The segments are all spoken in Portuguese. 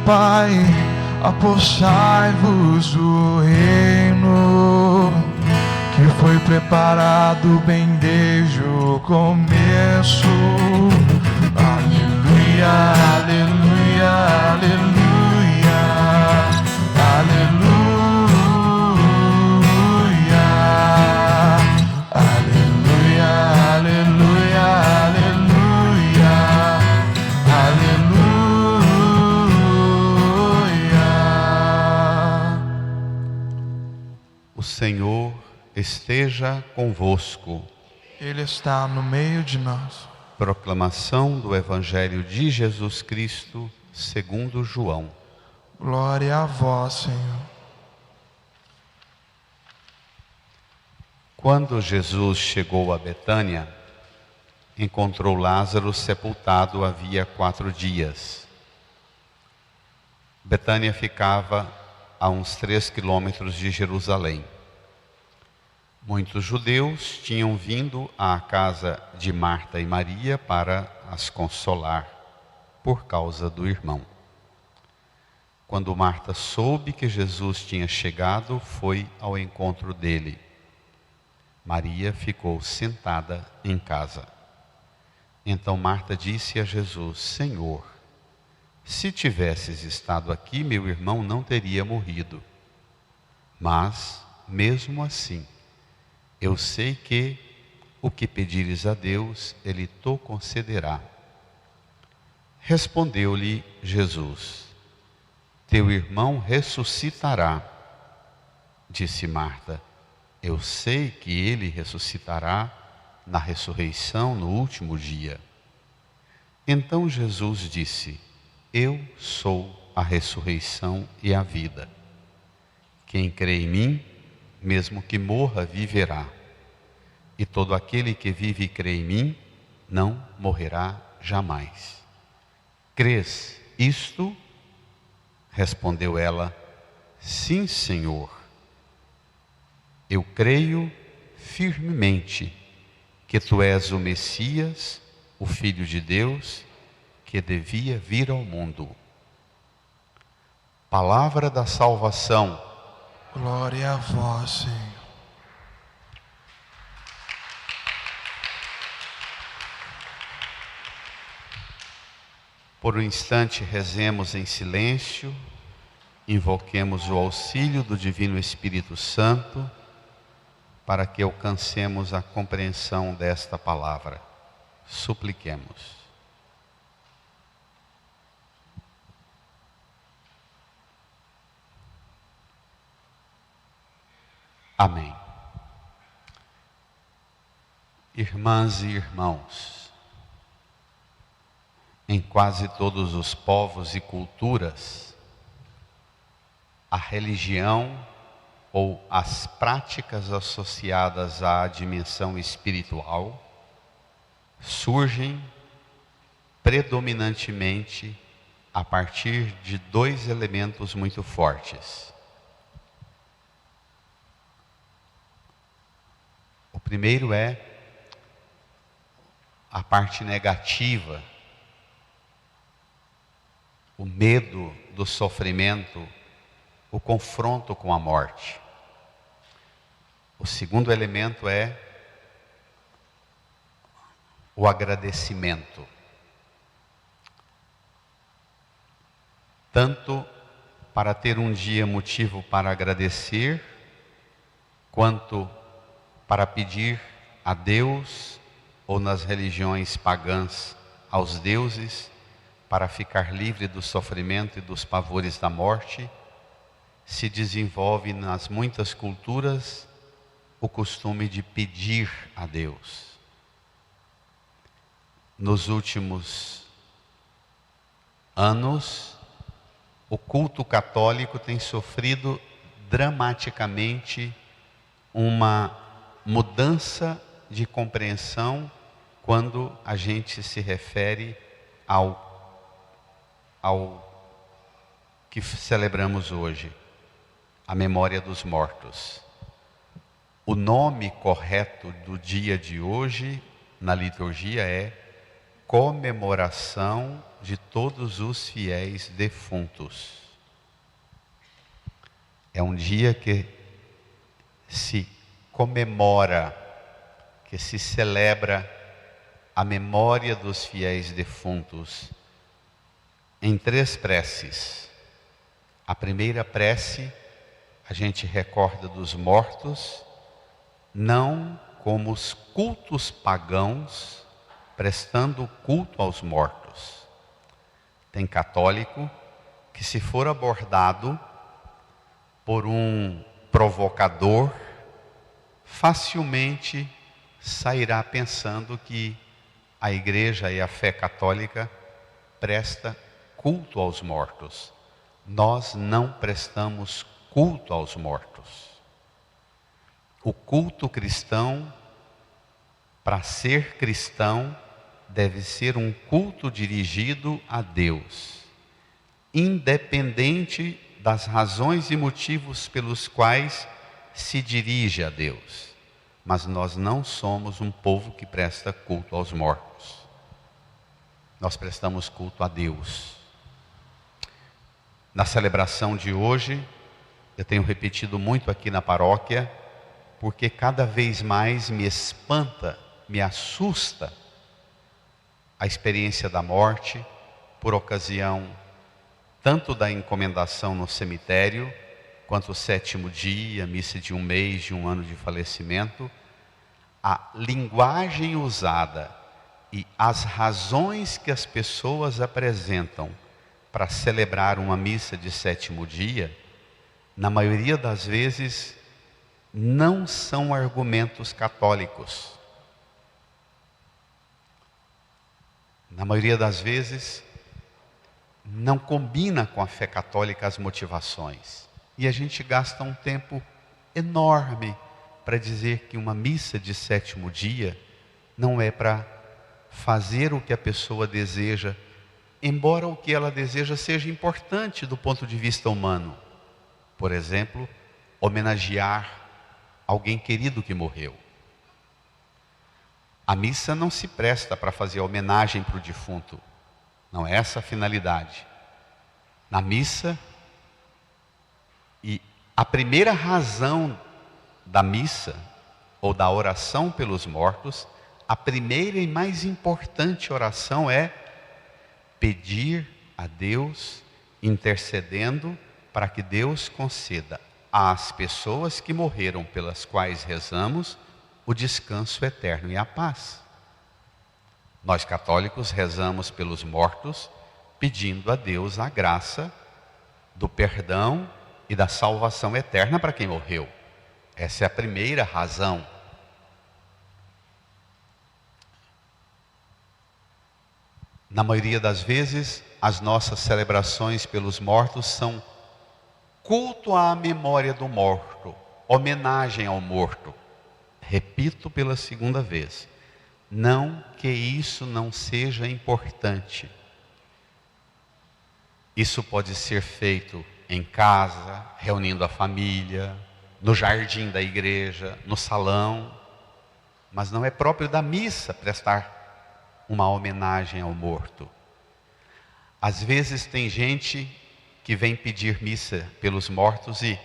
Pai, apossai-vos do reino que foi preparado bem desde o começo. Aleluia, aleluia, aleluia, aleluia, aleluia, aleluia, aleluia, aleluia. O Senhor esteja convosco. Ele está no meio de nós. Proclamação do Evangelho de Jesus Cristo segundo João. Glória a vós, Senhor. Quando Jesus chegou a Betânia, encontrou Lázaro sepultado havia 4 dias. Betânia ficava a uns 3 quilômetros de Jerusalém. Muitos judeus tinham vindo à casa de Marta e Maria para as consolar por causa do irmão. Quando Marta soube que Jesus tinha chegado, foi ao encontro dele. Maria ficou sentada em casa. Então Marta disse a Jesus: Senhor, se tivesses estado aqui, meu irmão não teria morrido. Mas, mesmo assim, eu sei que o que pedires a Deus, Ele te concederá. Respondeu-lhe Jesus: Teu irmão ressuscitará. Disse Marta: Eu sei que ele ressuscitará na ressurreição no último dia. Então Jesus disse: Eu sou a ressurreição e a vida. Quem crê em mim, mesmo que morra, viverá. E todo aquele que vive e crê em mim, não morrerá jamais. Crês isto? Respondeu ela: Sim, Senhor. Eu creio firmemente que tu és o Messias, o Filho de Deus, que devia vir ao mundo. Palavra da salvação. Glória a vós, Senhor. Por um instante rezemos em silêncio, invoquemos o auxílio do Divino Espírito Santo, para que alcancemos a compreensão desta palavra. Supliquemos. Amém. Irmãs e irmãos, em quase todos os povos e culturas, a religião ou as práticas associadas à dimensão espiritual surgem predominantemente a partir de 2 elementos muito fortes. O primeiro é a parte negativa, o medo do sofrimento, o confronto com a morte. O segundo elemento é o agradecimento. Tanto para ter um dia motivo para agradecer, quanto para pedir a Deus, ou nas religiões pagãs, aos deuses, para ficar livre do sofrimento e dos pavores da morte, se desenvolve nas muitas culturas o costume de pedir a Deus. Nos últimos anos, o culto católico tem sofrido dramaticamente uma mudança de compreensão quando a gente se refere ao que celebramos hoje, a memória dos mortos. O nome correto do dia de hoje na liturgia é comemoração de todos os fiéis defuntos. É um dia que se comemora, que se celebra a memória dos fiéis defuntos em 3 preces. A primeira prece, a gente recorda dos mortos, não como os cultos pagãos, prestando culto aos mortos. Tem católico que, se for abordado por um provocador, facilmente sairá pensando que a igreja e a fé católica presta culto aos mortos. Nós não prestamos culto aos mortos. O culto cristão, para ser cristão, deve ser um culto dirigido a Deus, independente das razões e motivos pelos quais se dirige a Deus. Mas nós não somos um povo que presta culto aos mortos. Nós prestamos culto a Deus. Na celebração de hoje, eu tenho repetido muito aqui na paróquia, porque cada vez mais me espanta, me assusta a experiência da morte, por ocasião tanto da encomendação no cemitério, quanto o 7º dia, missa de 1 mês, de 1 ano de falecimento. A linguagem usada e as razões que as pessoas apresentam para celebrar uma missa de 7º dia, na maioria das vezes, não são argumentos católicos. Na maioria das vezes, não combina com a fé católica as motivações. E a gente gasta um tempo enorme para dizer que uma missa de 7º dia não é para fazer o que a pessoa deseja, embora o que ela deseja seja importante do ponto de vista humano. Por exemplo, homenagear alguém querido que morreu. A missa não se presta para fazer homenagem para o defunto. Não é essa a finalidade. Na missa, e a primeira razão da missa, ou da oração pelos mortos, a primeira e mais importante oração é pedir a Deus, intercedendo para que Deus conceda às pessoas que morreram, pelas quais rezamos, o descanso eterno e a paz. Nós católicos rezamos pelos mortos, pedindo a Deus a graça do perdão e da salvação eterna para quem morreu. Essa é a primeira razão. Na maioria das vezes, as nossas celebrações pelos mortos são culto à memória do morto, homenagem ao morto. Repito pela 2ª vez. Não que isso não seja importante. Isso pode ser feito em casa, reunindo a família, no jardim da igreja, no salão, mas não é próprio da missa prestar uma homenagem ao morto. Às vezes tem gente que vem pedir missa pelos mortos e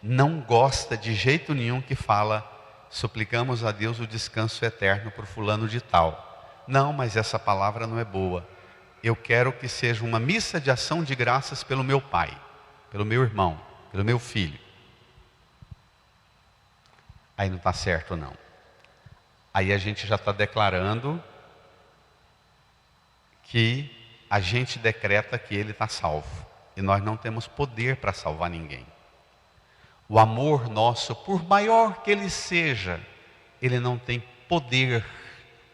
não gosta de jeito nenhum que fala: suplicamos a Deus o descanso eterno por fulano de tal. Não, mas essa palavra não é boa. Eu quero que seja uma missa de ação de graças pelo meu pai, pelo meu irmão, pelo meu filho. Aí não está certo não. Aí a gente já está declarando que a gente decreta que ele está salvo. E nós não temos poder para salvar ninguém. O amor nosso, por maior que ele seja, ele não tem poder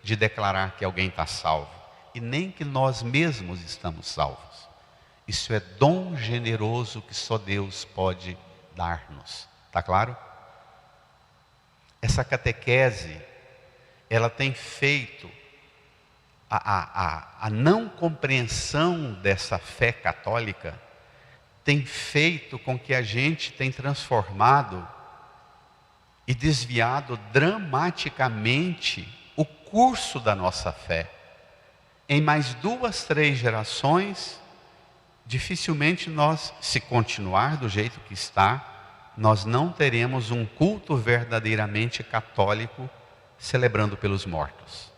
de declarar que alguém está salvo. E nem que nós mesmos estamos salvos. Isso é dom generoso que só Deus pode dar-nos. Está claro? Essa catequese, ela tem feito a não compreensão dessa fé católica, tem feito com que a gente tenha transformado e desviado dramaticamente o curso da nossa fé. em mais 2, 3 gerações, dificilmente nós, se continuar do jeito que está, nós não teremos um culto verdadeiramente católico celebrando pelos mortos.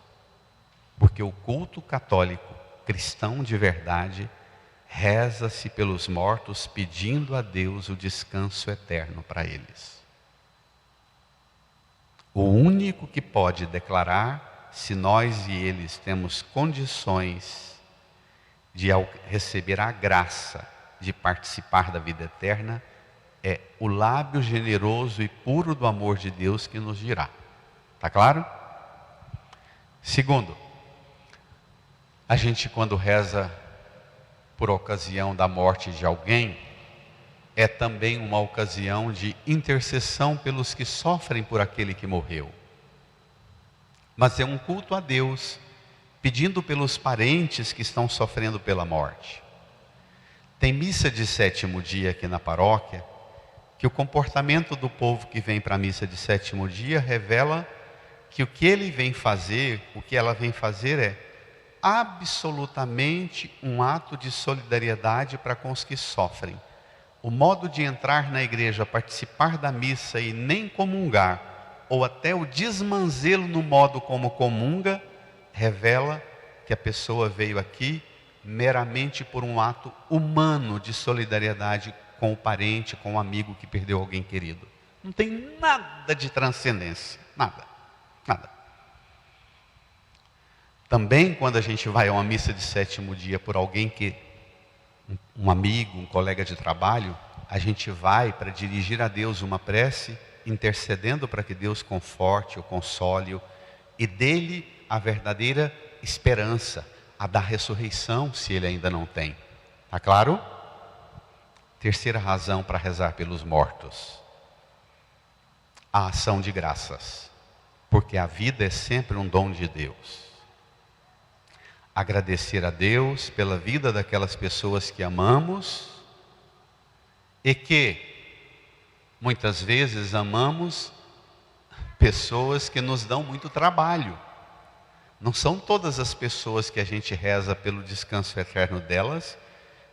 Porque o culto católico, cristão de verdade, reza-se pelos mortos pedindo a Deus o descanso eterno para eles. O único que pode declarar se nós e eles temos condições de receber a graça de participar da vida eterna é o lábio generoso e puro do amor de Deus que nos dirá. Está claro? Segundo, a gente quando reza por ocasião da morte de alguém, é também uma ocasião de intercessão pelos que sofrem por aquele que morreu. Mas é um culto a Deus, pedindo pelos parentes que estão sofrendo pela morte. Tem missa de 7º dia aqui na paróquia, que o comportamento do povo que vem para a missa de 7º dia revela que o que ele vem fazer, o que ela vem fazer é absolutamente um ato de solidariedade para com os que sofrem. O modo de entrar na igreja, participar da missa e nem comungar, ou até o desmanzelo no modo como comunga, revela que a pessoa veio aqui meramente por um ato humano de solidariedade com o parente, com o amigo que perdeu alguém querido. Não tem nada de transcendência, nada. Também quando a gente vai a uma missa de 7º dia por alguém que, um amigo, um colega de trabalho, a gente vai para dirigir a Deus uma prece, intercedendo para que Deus conforte, o console-o e dele a verdadeira esperança, a da ressurreição, se ele ainda não tem. Está claro? Terceira razão para rezar pelos mortos: a ação de graças, porque a vida é sempre um dom de Deus. Agradecer a Deus pela vida daquelas pessoas que amamos e que muitas vezes amamos pessoas que nos dão muito trabalho. Não são todas as pessoas que a gente reza pelo descanso eterno delas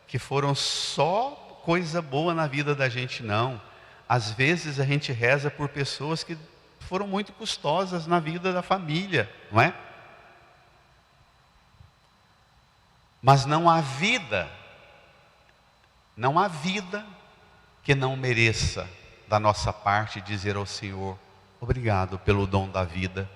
que foram só coisa boa na vida da gente, não. Às vezes a gente reza por pessoas que foram muito custosas na vida da família, não é? Mas não há vida que não mereça da nossa parte dizer ao Senhor: obrigado pelo dom da vida,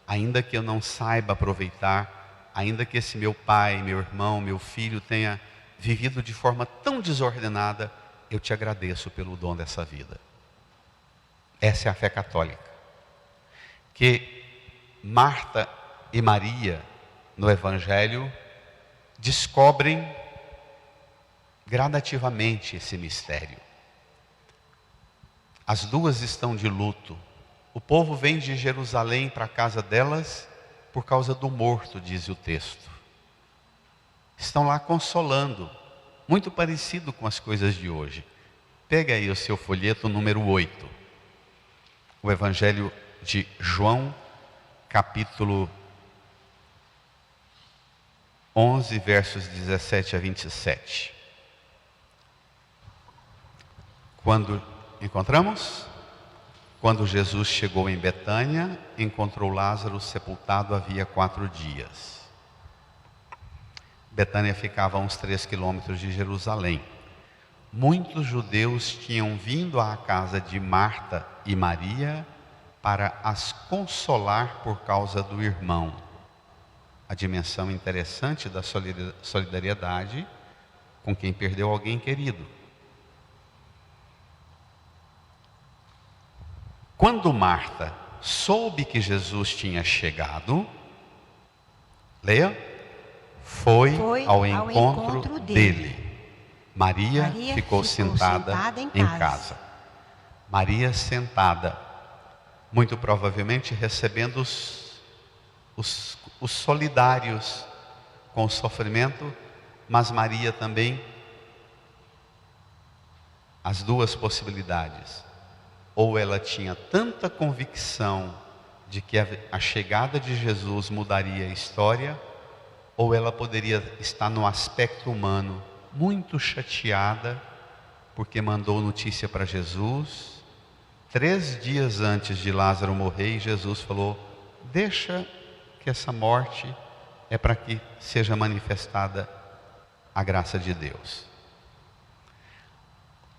ainda que eu não saiba aproveitar, ainda que esse meu pai, meu irmão, meu filho tenha vivido de forma tão desordenada, eu te agradeço pelo dom dessa vida. Essa é a fé católica, que Marta e Maria, no Evangelho, descobrem gradativamente esse mistério. As duas estão de luto. O povo vem de Jerusalém para a casa delas por causa do morto, diz o texto. Estão lá consolando, muito parecido com as coisas de hoje. Pega aí o seu folheto número 8. O Evangelho de João, capítulo 11, versos 17 a 27. Quando encontramos? Quando Jesus chegou em Betânia, encontrou Lázaro sepultado havia 4 dias. Betânia ficava a uns 3 quilômetros de Jerusalém. Muitos judeus tinham vindo à casa de Marta e Maria para as consolar por causa do irmão. A dimensão interessante da solidariedade com quem perdeu alguém querido. Quando Marta soube que Jesus tinha chegado, leia, foi ao encontro dele. Maria ficou sentada em casa. Maria sentada, muito provavelmente recebendo os solidários com o sofrimento, mas Maria também, as duas possibilidades. Ou ela tinha tanta convicção de que a chegada de Jesus mudaria a história, ou ela poderia estar no aspecto humano, muito chateada, porque mandou notícia para Jesus, 3 dias antes de Lázaro morrer, e Jesus falou: deixa que essa morte é para que seja manifestada a graça de Deus.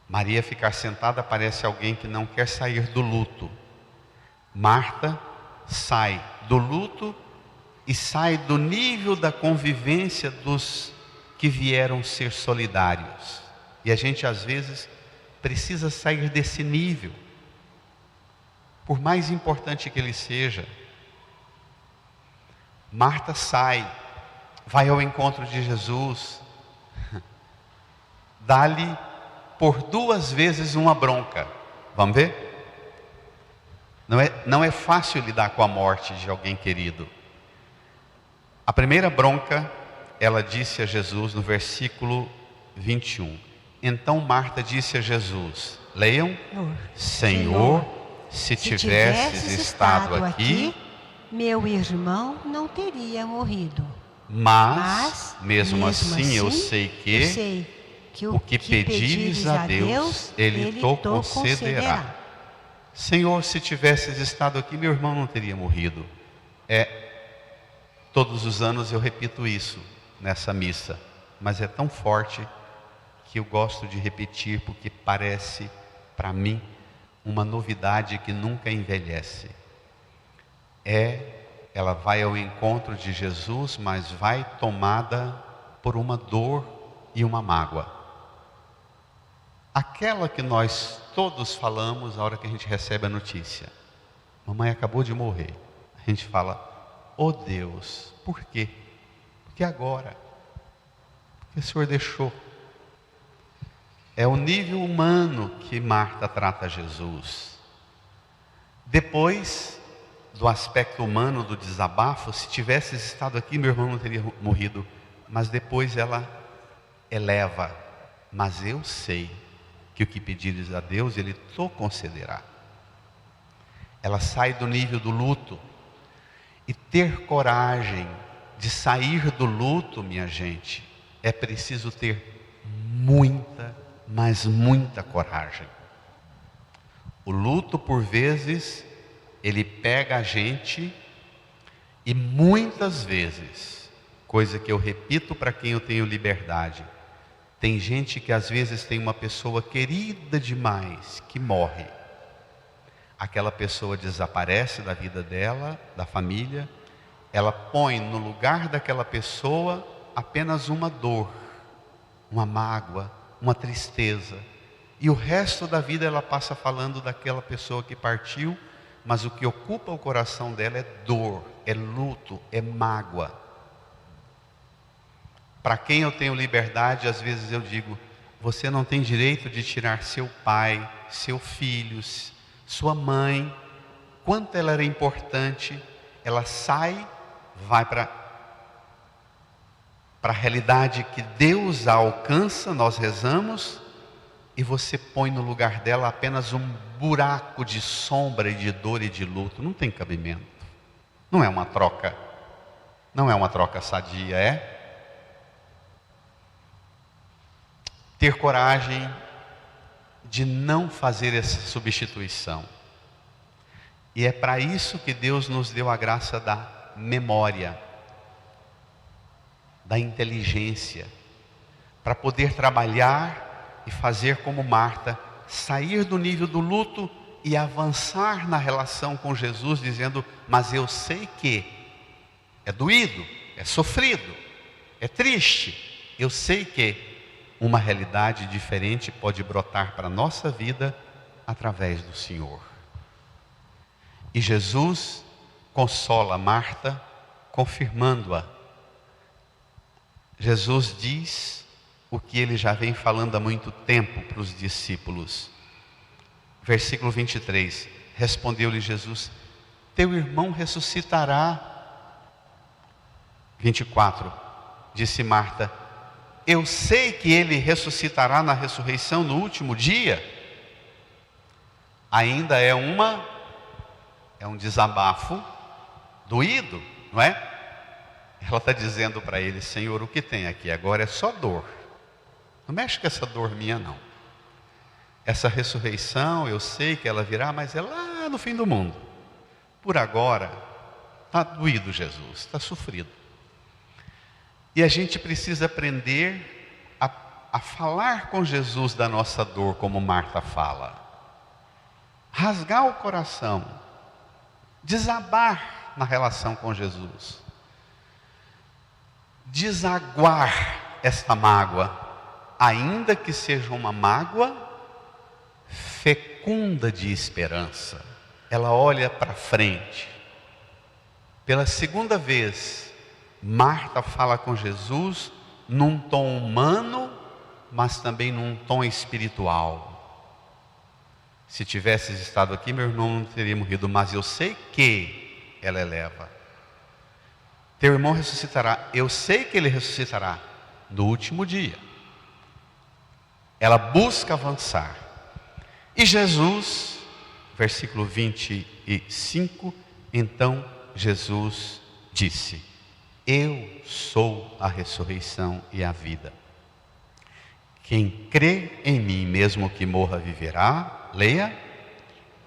Maria ficar sentada parece alguém que não quer sair do luto. Marta sai do luto e sai do nível da convivência dos que vieram ser solidários. E a gente às vezes precisa sair desse nível, por mais importante que ele seja. Marta sai, vai ao encontro de Jesus, dá-lhe por 2 vezes uma bronca. Vamos ver? Não é fácil lidar com a morte de alguém querido. A primeira bronca, ela disse a Jesus no versículo 21. Então Marta disse a Jesus, leiam: Senhor, se tivesses estado aqui, meu irmão não teria morrido. Mas mesmo assim eu sei que o que pedires a Deus, Ele te concederá. Senhor, se tivesses estado aqui, meu irmão não teria morrido. Todos os anos eu repito isso nessa missa, mas é tão forte que eu gosto de repetir, porque parece para mim uma novidade que nunca envelhece. Ela vai ao encontro de Jesus, mas vai tomada por uma dor e uma mágoa. Aquela que nós todos falamos na hora que a gente recebe a notícia: mamãe acabou de morrer. A gente fala: oh Deus, por quê? Porque agora? Porque o Senhor deixou. É o nível humano que Marta trata Jesus. Depois do aspecto humano do desabafo, se tivesses estado aqui, meu irmão não teria morrido. Mas depois ela eleva: mas eu sei que o que pedires a Deus, Ele te concederá. Ela sai do nível do luto. E ter coragem de sair do luto, minha gente, é preciso ter muita, mas muita coragem. O luto, por vezes, ele pega a gente, e muitas vezes, coisa que eu repito para quem eu tenho liberdade, tem gente que às vezes tem uma pessoa querida demais que morre. Aquela pessoa desaparece da vida dela, da família, ela põe no lugar daquela pessoa apenas uma dor, uma mágoa, uma tristeza, e o resto da vida ela passa falando daquela pessoa que partiu, mas o que ocupa o coração dela é dor, é luto, é mágoa. Para quem eu tenho liberdade, às vezes eu digo: você não tem direito de tirar seu pai, seu filho, sua mãe. Quanto ela era importante, ela sai, vai para a realidade que Deus a alcança, nós rezamos, e você põe no lugar dela apenas um buraco de sombra e de dor e de luto. Não tem cabimento. Não é uma troca. Não é uma troca sadia, é? Ter coragem de não fazer essa substituição. E é para isso que Deus nos deu a graça da memória, da inteligência, para poder trabalhar e fazer como Marta, sair do nível do luto e avançar na relação com Jesus, dizendo: mas eu sei que é doído, é sofrido, é triste, eu sei que uma realidade diferente pode brotar para a nossa vida através do Senhor. E Jesus consola Marta, confirmando-a. Jesus diz o que ele já vem falando há muito tempo para os discípulos. Versículo 23, respondeu-lhe Jesus: teu irmão ressuscitará. 24, disse Marta: eu sei que ele ressuscitará na ressurreição no último dia. Ainda é um desabafo doído, não é? ela está dizendo para ele: Senhor, o que tem aqui agora é só dor. Não mexe com essa dor minha, não. Essa ressurreição, eu sei que ela virá, mas é lá no fim do mundo. Por agora, está doído Jesus, está sofrido. E a gente precisa aprender a falar com Jesus da nossa dor, como Marta fala. Rasgar o coração, desabar na relação com Jesus. Desaguar esta mágoa, ainda que seja uma mágoa fecunda de esperança. Ela olha para frente. Pela segunda vez, Marta fala com Jesus num tom humano, mas também num tom espiritual. Se tivesses estado aqui, meu irmão não teria morrido, mas eu sei que ela eleva. Teu irmão ressuscitará, eu sei que ele ressuscitará no último dia. Ela busca avançar. E Jesus, versículo 25, então Jesus disse: eu sou a ressurreição e a vida. Quem crê em mim, mesmo que morra, viverá. Leia.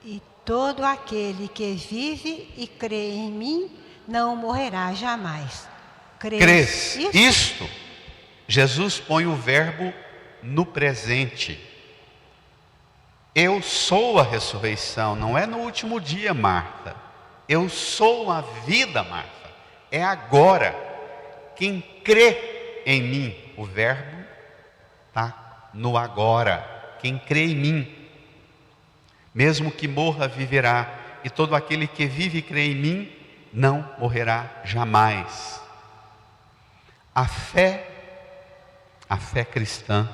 E todo aquele que vive e crê em mim não morrerá jamais. Crês isto? Jesus põe o verbo no presente. Eu sou a ressurreição, não é no último dia, Marta. Eu sou a vida, Marta. É agora. Quem crê em mim, o verbo está no agora. Quem crê em mim, mesmo que morra, viverá. E todo aquele que vive e crê em mim, não morrerá jamais. A fé cristã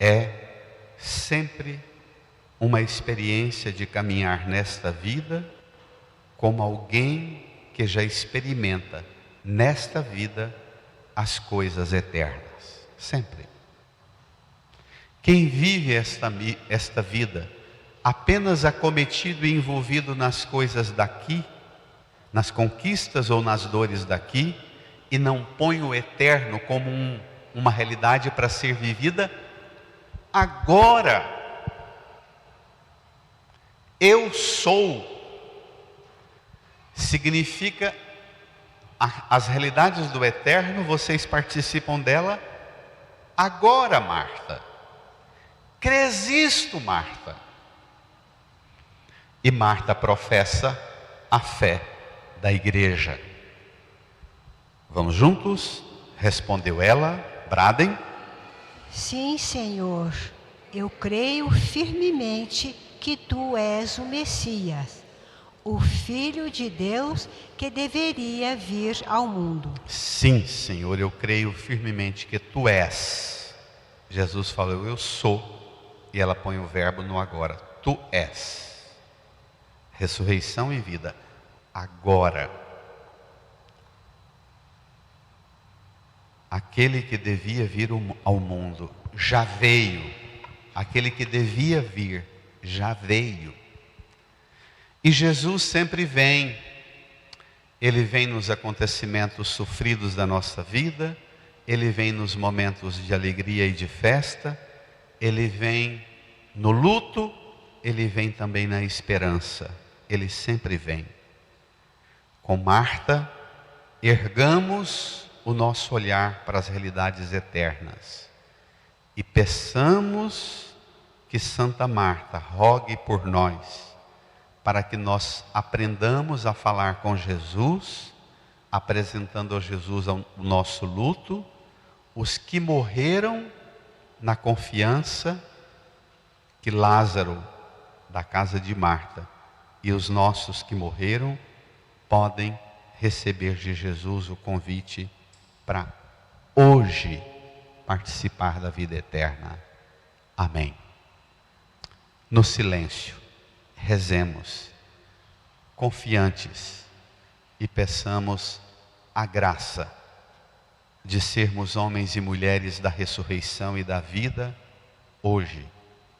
é sempre uma experiência de caminhar nesta vida como alguém que já experimenta nesta vida as coisas eternas. Sempre. Quem vive esta vida apenas acometido e envolvido nas coisas daqui, nas conquistas ou nas dores daqui, e não põe o eterno como uma realidade para ser vivida agora. Eu sou significa as realidades do eterno, vocês participam dela agora, Marta. Crês isto, Marta? E Marta professa a fé da igreja. Vamos juntos? Respondeu ela. Bradem. Sim, Senhor, eu creio firmemente que tu és o Messias, o Filho de Deus que deveria vir ao mundo. Sim, Senhor, eu creio firmemente que tu és. Jesus falou, eu sou, e ela põe o verbo no agora. Tu és. Ressurreição e vida, agora. Aquele que devia vir ao mundo já veio. Aquele que devia vir já veio. E Jesus sempre vem. Ele vem nos acontecimentos sofridos da nossa vida. Ele vem nos momentos de alegria e de festa. Ele vem no luto. Ele vem também na esperança. Ele sempre vem. Com Marta, ergamos o nosso olhar para as realidades eternas e peçamos que Santa Marta rogue por nós, para que nós aprendamos a falar com Jesus, apresentando a Jesus o nosso luto, os que morreram na confiança que Lázaro, da casa de Marta, e os nossos que morreram, podem receber de Jesus o convite para hoje participar da vida eterna. Amém. No silêncio, rezemos, confiantes, e peçamos a graça de sermos homens e mulheres da ressurreição e da vida, hoje,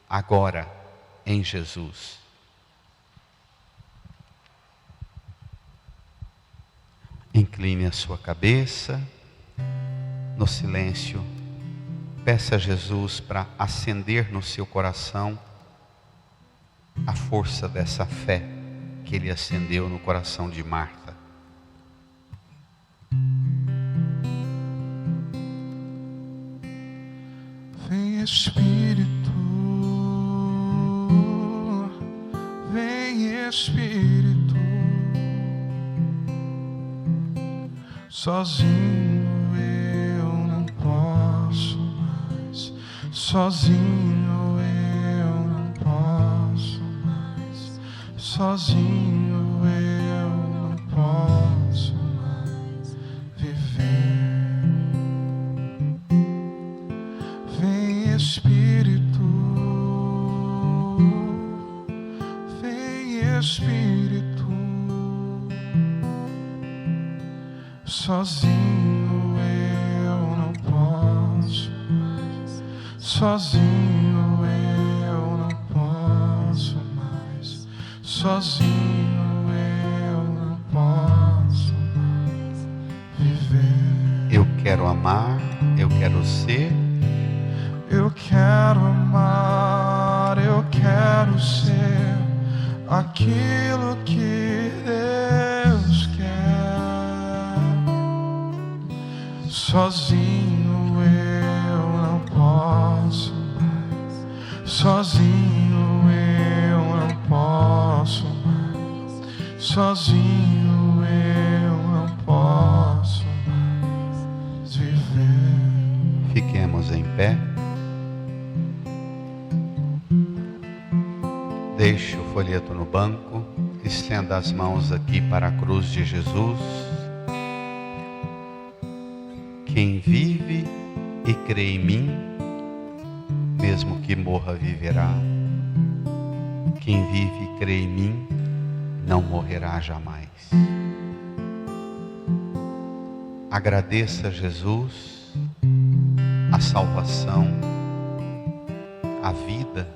agora, em Jesus. Em Incline a sua cabeça, no silêncio, peça a Jesus para acender no seu coração a força dessa fé que Ele acendeu no coração de Marta. Vem Espírito, vem Espírito, sozinho eu não posso mais, sozinho eu não posso mais, sozinho eu não posso mais viver. Vem Espírito, vem Espírito, sozinho eu não posso mais, sozinho eu não posso mais, sozinho eu não posso mais viver. Eu quero amar, eu quero ser. Eu quero amar, eu quero ser aquilo que Deus quer. Sozinho eu não posso mais, sozinho eu não posso mais, sozinho eu não posso mais viver. Fiquemos em pé. Deixe o folheto no banco, estenda as mãos aqui para a cruz de Jesus. Quem vive e crê em mim, mesmo que morra, viverá. Quem vive e crê em mim, não morrerá jamais. Agradeça a Jesus a salvação, a vida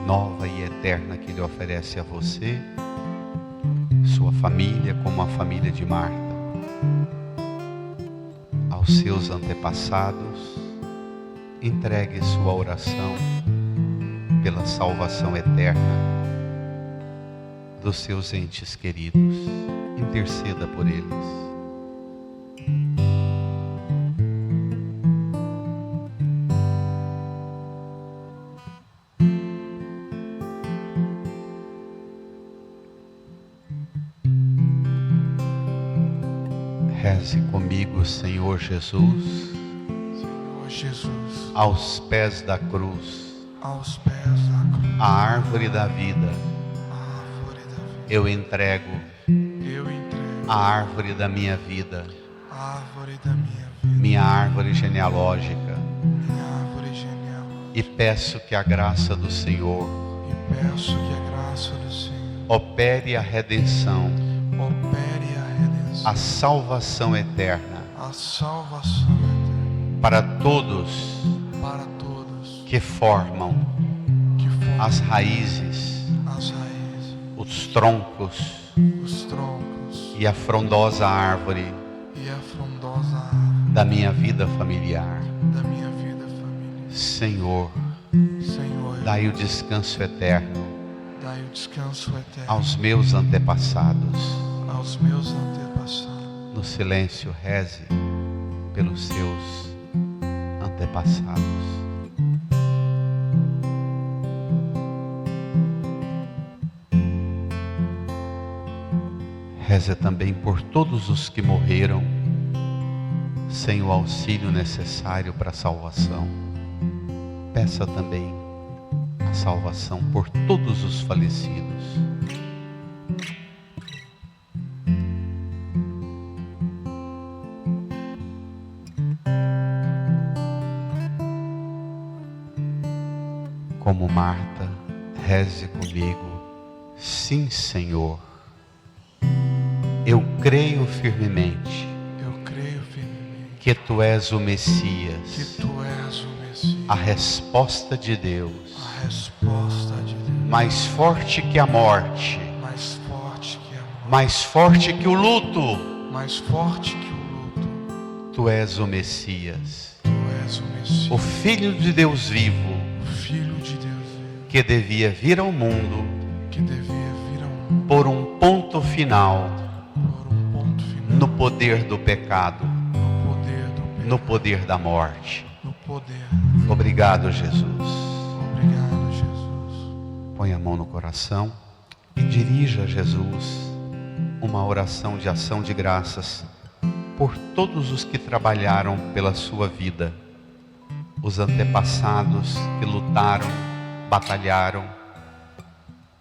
nova e eterna que Ele oferece a você, sua família, como a família de Marta. Aos seus antepassados, entregue sua oração pela salvação eterna dos seus entes queridos. Interceda por eles. Reze comigo, Senhor Jesus, Senhor Jesus, aos pés da cruz, aos pés da cruz, a árvore da vida, a árvore da vida, eu entrego a árvore da minha vida, a árvore da minha vida, minha árvore genealógica, minha árvore genealógica, e peço que a graça do Senhor e peço que a graça do Senhor opere a redenção, opere a redenção, a salvação eterna a salvação eterna para todos que formam as raízes, os troncos e a frondosa árvore da minha vida familiar. Senhor, dai o descanso eterno aos meus antepassados. No silêncio, reze pelos seus antepassados. Reze também por todos os que morreram sem o auxílio necessário para a salvação. Peça também a salvação por todos os falecidos. Como Marta, reze comigo: sim, Senhor, eu creio firmemente que Tu és o Messias, a resposta de Deus, mais forte que a morte, mais forte que o luto, mais forte que o luto. Tu és o Messias, Tu és o Messias, o Filho de Deus vivo, o Filho de Deus vivo, que devia vir ao mundo que devia vir ao mundo por um ponto final por um ponto final no poder do pecado, no poder do pecado, no poder da morte. no poder. Obrigado, Jesus. Obrigado, Jesus. Põe a mão no coração e dirija a Jesus uma oração de ação de graças por todos os que trabalharam pela sua vida, os antepassados que lutaram, batalharam,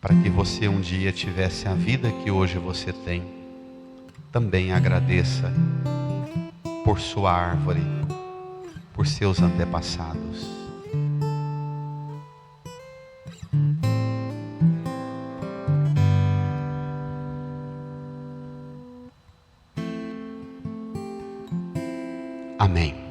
para que você um dia tivesse a vida que hoje você tem. Também agradeça por sua árvore, por seus antepassados. Amém.